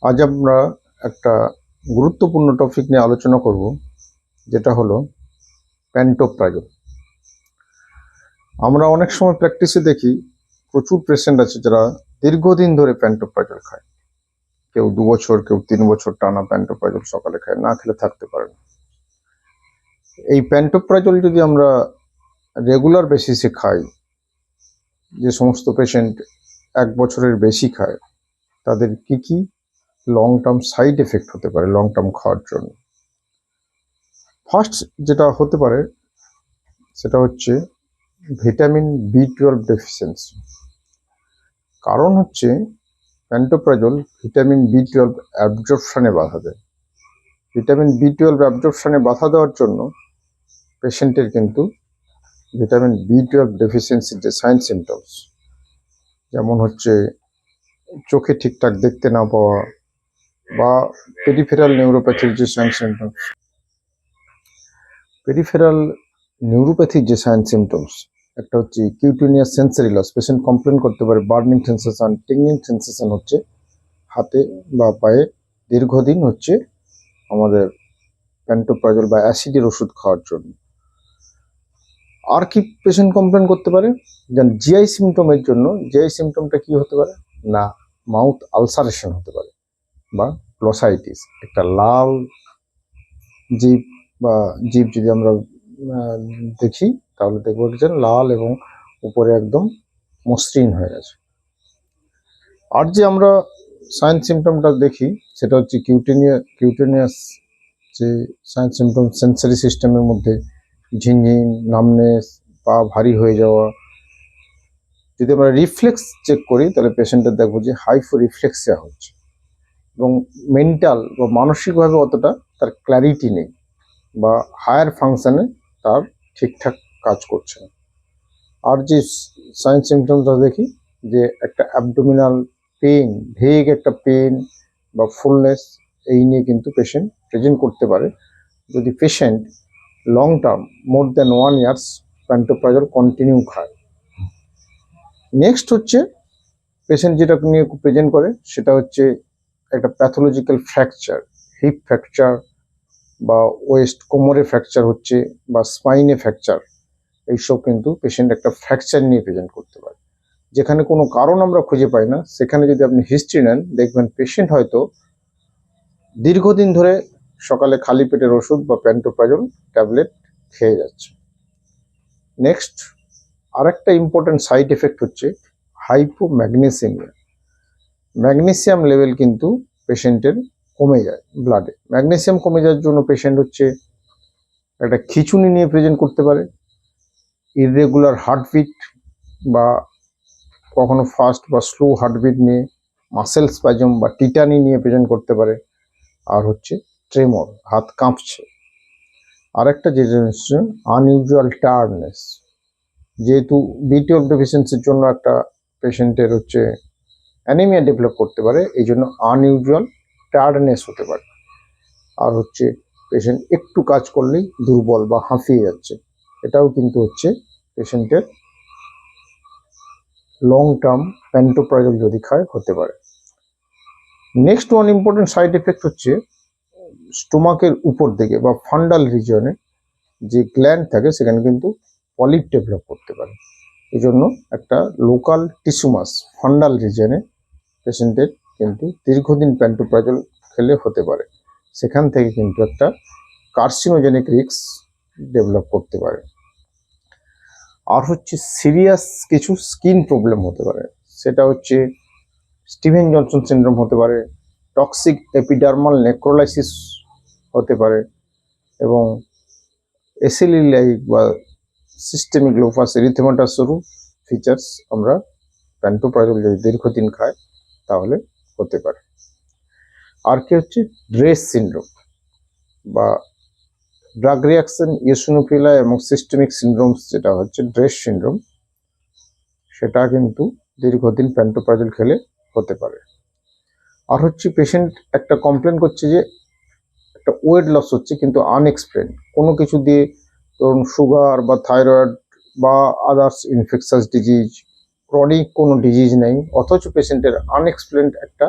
আজ আমরা একটা গুরুত্বপূর্ণ টপিক নিয়ে আলোচনা করব, যেটা হলো প্যান্টোপ্রাজল। আমরা অনেক সময় প্র্যাকটিসে দেখি প্রচুর পেশেন্ট আছে যারা দীর্ঘদিন ধরে প্যান্টোপ্রাজল খায়। কেউ 2 বছর, কেউ 3 বছর টানা প্যান্টোপ্রাজল সকালে খায়, না খেলে থাকতে পারে না। এই প্যান্টোপ্রাজল যদি আমরা রেগুলার বেসিসে খাই, যে সমস্ত পেশেন্ট 1 বছরের বেশি খায়, তাদের কি কি লং টার্ম সাইড এফেক্ট হতে পারে লং টার্ম খাওয়ার জন্য। ফার্স্ট যেটা হতে পারে সেটা হচ্ছে ভিটামিন B12 ডেফিসিয়েন্সি। কারণ হচ্ছে প্যান্টোপ্রাজল ভিটামিন B12 অ্যাবজর্পশনে বাধা দেয়। ভিটামিন B12 অ্যাবজর্পশনে বাধা দেওয়ার জন্য পেশেন্টের কিন্তু ভিটামিন B12 ডেফিসিয়েন্সির যে সাইন সিমটমস, যেমন হচ্ছে চোখে ঠিকঠাক দেখতে না পাওয়া বা পেরিফেরাল নিউরোপ্যাথির যে সাইন সিমটমস, পেরিফেরাল নিউরোপ্যাথির যে সাইন সিমটমস, একটা হচ্ছে cutaneous sensory loss. Patient complain করতে পারে বার্নিং সেন্সেশন, টিংলিং সেন্সেশন হচ্ছে হাতে বা পায়ে দীর্ঘদিন হচ্ছে আমাদের প্যান্টোপ্রাজল বা অ্যাসিডের ওষুধ খাওয়ার জন্য। আর কি পেশেন্ট কমপ্লেন করতে পারে? যেন জিআই সিমটমের জন্য, জিআই সিমটমটা কি হতে পারে না, মাউথ আলসারেশন হতে পারে বা গ্লসাইটিস, একটা লাল জিভ বা জিভ যদি আমরা দেখি তাহলে দেখবো যে লাল এবং উপরে একদম মসৃণ হয়ে গেছে। আর যে আমরা সাইন সিমটমটা দেখি সেটা হচ্ছে কিউটেনিয়াস যে সাইন সিমটম, সেন্সারি সিস্টেমের মধ্যে ঝিনঝিন, নামনেস, পা ভারী হয়ে যাওয়া। যদি আমরা রিফ্লেক্স চেক করি তাহলে পেশেন্টের দেখবো যে হাইপো রিফ্লেক্সিয়া হচ্ছে এবং মেন্টাল বা মানসিকভাবে অতটা তার ক্ল্যারিটি নেই বা হায়ার ফাংশনে তার ঠিকঠাক কাজ করছে না। আর যে সাইন সিমটমটা দেখি যে একটা অ্যাবডোমিনাল পেন, ভেগ একটা পেন বা ফুলনেস, এই নিয়ে কিন্তু পেশেন্ট প্রেজেন্ট করতে পারে যদি patient long term more than 1 years pantoprazole continue খায়। নেক্সট হচ্ছে পেশেন্ট যেটা নিয়ে প্রেজেন্ট করে সেটা হচ্ছে একটা প্যাথোলজিক্যাল ফ্র্যাকচার, হিপ ফ্র্যাকচার বা ওয়েস্ট কোমরে ফ্র্যাকচার হচ্ছে বা স্পাইনে ফ্র্যাকচার। এইসব কিন্তু পেশেন্ট একটা ফ্র্যাকচার নিয়ে প্রেজেন্ট করতে পারে। যেখানে কোনো কারণ আমরা খুঁজে পাই না, সেখানে যদি আপনি হিস্ট্রি নেন দেখবেন পেশেন্ট হয়তো দীর্ঘদিন ধরে সকালে খালি পেটের ওষুধ বা প্যান্টোপ্রাজল ট্যাবলেট খেয়ে যাচ্ছে। নেক্সট আরেকটা ইম্পর্টেন্ট সাইড এফেক্ট হচ্ছে হাইপোম্যাগনেসিয়ামিয়া। ম্যাগনেসিয়াম লেভেল কিন্তু পেশেন্টের কমে যায় ব্লাডে। ম্যাগনেসিয়াম কমে যাওয়ার জন্য পেশেন্ট হচ্ছে একটা খিঁচুনি নিয়ে প্রেজেন্ট করতে পারে, ইররেগুলার হার্টবিট বা কখনো ফাস্ট বা স্লো হার্টবিট নিয়ে, মাসেল স্প্যাজম বা টিটানি নিয়ে প্রেজেন্ট করতে পারে, আর হচ্ছে ট্রেমর, হাত কাঁপছে। আর একটা যে জিনিস আনইউজুয়াল টায়ার্ডনেস, যেহেতু B12 ডেফিসিয়েন্সির জন্য একটা পেশেন্টের হচ্ছে অ্যানিমিয়া ডেভেলপ করতে পারে, এই জন্য আনইউজুয়াল টায়ার্ডনেস হতে পারে। আর হচ্ছে পেশেন্ট একটু কাজ করলেই দুর্বল বা হাঁফিয়ে যাচ্ছে, এটাও কিন্তু হচ্ছে পেশেন্টের লং টার্ম প্যান্টোপ্রাজল যদি খায় হতে পারে। Next one important side effect হচ্ছে স্টোমাকের উপর দিকে বা ফান্ডাল রিজিয়নে যে গ্ল্যান্ড থাকে সেখানে কিন্তু পলিপ ডেভেলপ করতে পারে। এই জন্য একটা লোকাল টিস্যুমাস ফান্ডাল রিজিয়নে পেশেন্টের কিন্তু দীর্ঘদিন প্যান্টোপ্রাজল খেলে হতে পারে, সেখান থেকে কিন্তু একটা কার্সিনোজেনিক রিস্ক ডেভেলপ করতে পারে। আর হচ্ছে সিরিয়াস কিছু স্কিন প্রবলেম হতে পারে, সেটা হচ্ছে স্টিভেন জনসন সিনড্রোম হতে পারে, টক্সিক এপিডার্মাল নেক্রোলাইসিস হতে পারে, এবং এসিলিলাইক বা সিস্টেমিক লুপাস এরিথেমাটাসেরও ফিচার্স আমরা প্যান্টোপ্রাজল যদি দীর্ঘদিন খায় তাহলে হতে পারে। আর কি হচ্ছে ড্রেস সিনড্রোম বা ড্রাগ রিয়াকশন ইওসিনোফিলিয়া এবং সিস্টেমিক সিনড্রোমস, যেটা হচ্ছে ড্রেস সিনড্রোম, সেটা কিন্তু দীর্ঘদিন প্যান্টোপ্রাজল খেলে হতে পারে। আর হচ্ছে পেশেন্ট একটা কমপ্লেন করছে যে একটা ওয়েট লস হচ্ছে কিন্তু আনএক্সপ্লেন, কোনো কিছু দিয়ে, ধরুন সুগার বা থাইরয়েড বা আদার্স ইনফেকশাস ডিজিজ, ক্রনিক কোনো ডিজিজ নেই, অথচ পেশেন্টের আনএক্সপ্লেন্ড একটা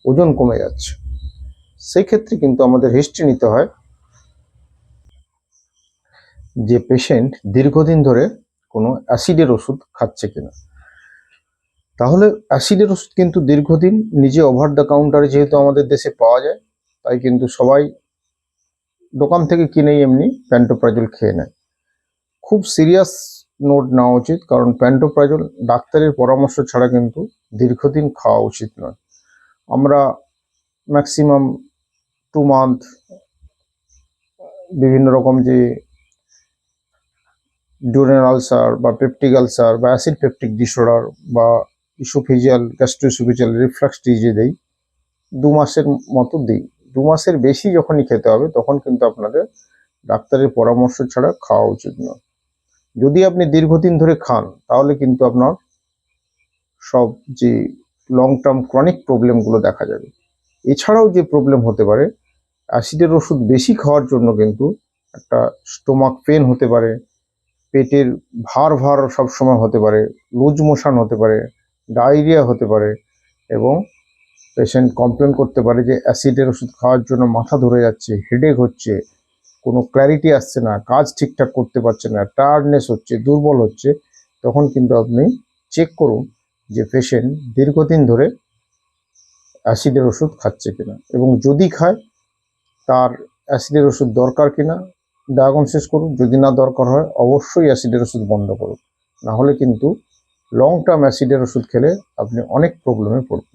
ওজন কমে যাচ্ছে, সেই ক্ষেত্রে কিন্তু আমাদের হিস্ট্রি নিতে হয় যে পেশেন্ট দীর্ঘদিন ধরে কোনো অ্যাসিডের ওষুধ খাচ্ছে কিনা। তাহলে অ্যাসিডের ওষুধ কিন্তু দীর্ঘদিন নিজে ওভার দ্য কাউন্টারে যেহেতু আমাদের দেশে পাওয়া যায়, তাই কিন্তু সবাই দোকান থেকে কিনেই এমনি প্যান্টোপ্রাজল খেয়ে নেয়। খুব সিরিয়াস নোট নেওয়া উচিত, কারণ প্যান্টোপ্রাজল ডাক্তারের পরামর্শ ছাড়া কিন্তু দীর্ঘদিন খাওয়া উচিত নয়। আমরা ম্যাক্সিমাম 2 মান্থ বিভিন্ন রকম যে ডিউরেনাল আলসার বা পেপটিক আলসার বা অ্যাসিড পেপটিক ডিসঅর্ডার বা ইসোফেজিয়াল গ্যাস্ট্রোইসোফেজিয়াল রিফ্লাক্স ডিজে দেই, 2 মাসের মতো দিই। 2 মাসের বেশি যখনই খেতে হবে তখন কিন্তু আপনাদের ডাক্তারের পরামর্শ ছাড়া খাওয়া উচিত নয়। যদি আপনি দীর্ঘদিন ধরে খান তাহলে কিন্তু আপনার সব যে লং টার্ম ক্রনিক প্রবলেমগুলো দেখা যাবে। এছাড়াও যে প্রবলেম হতে পারে, অ্যাসিডের ওষুধ বেশি খাওয়ার জন্য কিন্তু একটা স্টোমাক পেন হতে পারে, পেটের ভার ভার সবসময় হতে পারে, লুজ মোশন হতে পারে, ডায়রিয়া হতে পারে, এবং পেশেন্ট কমপ্লেন করতে পারে যে অ্যাসিডের ওষুধ খাওয়ার জন্য মাথা ধরে যাচ্ছে, হেডেক হচ্ছে, কোনো ক্ল্যারিটি আসছে না, কাজ ঠিকঠাক করতে পারছে না, টায়ার্ডনেস হচ্ছে, দুর্বল হচ্ছে। তখন কিন্তু আপনি চেক করুন যে পেশেন্ট দীর্ঘদিন ধরে অ্যাসিডের ওষুধ খাচ্ছে কিনা, এবং যদি খায় তার অ্যাসিডের ওষুধ দরকার কিনা ডায়াগনোসিস করুন। যদি না দরকার হয় অবশ্যই অ্যাসিডের ওষুধ বন্ধ করুন, না হলে কিন্তু লং টার্ম অ্যাসিডের ওষুধ খেলে আপনি অনেক প্রবলেমে পড়বেন।